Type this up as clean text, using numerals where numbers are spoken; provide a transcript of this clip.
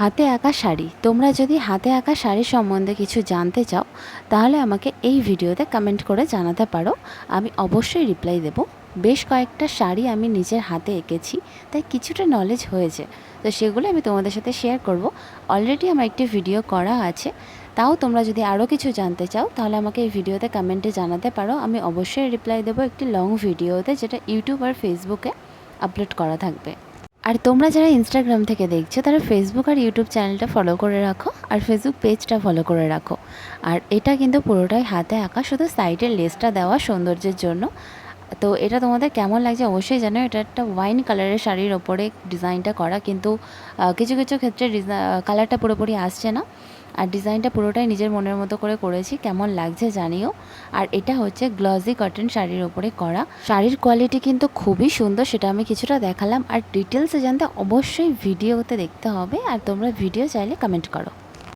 হাতে আঁকা শাড়ি। তোমরা যদি হাতে আঁকা শাড়ি সম্বন্ধে কিছু জানতে চাও তাহলে আমাকে এই ভিডিওতে কমেন্ট করে জানাতে পারো, আমি অবশ্যই রিপ্লাই দেব। বেশ কয়েকটা শাড়ি আমি নিজের হাতে এঁকেছি, তাই কিছুটা নলেজ হয়েছে, তো সেগুলো আমি তোমাদের সাথে শেয়ার করব। অলরেডি আমার একটি ভিডিও করা আছে, তাও তোমরা যদি আরও কিছু জানতে চাও তাহলে আমাকে এই ভিডিওতে কমেন্টে জানাতে পারো, আমি অবশ্যই রিপ্লাই দেবো একটি লং ভিডিওতে, যেটা ইউটিউব আর ফেসবুকে আপলোড করা থাকবে। আর তোমরা যারা ইনস্টাগ্রাম থেকে দেখছো তারা ফেসবুক আর ইউটিউব চ্যানেলটা ফলো করে রাখো, আর ফেসবুক পেজটা ফলো করে রাখো। আর এটা কিন্তু পুরোটাই হাতে আঁকা, শুধু সাইডের লেসটা দেওয়া সৌন্দর্যের জন্য। তো এটা তোমাদের কেমন লাগছে অবশ্যই জানো। এটা একটা ওয়াইন কালারের শাড়ির ওপরে ডিজাইনটা করা, কিন্তু কিছু কিছু ক্ষেত্রে কালারটা পুরোপুরি আসছে না। আর ডিজাইনটা পুরোটাই নিজের মনের মতো করে করেছি, কেমন লাগছে জানিও। আর এটা হচ্ছে গ্লজি কটন শাড়ির ওপরে করা। শাড়ির কোয়ালিটি কিন্তু খুবই সুন্দর, সেটা আমি কিছুটা দেখালাম। আর ডিটেলসে জানতে অবশ্যই ভিডিওতে দেখতে হবে, আর তোমরা ভিডিও চাইলে কমেন্ট করো।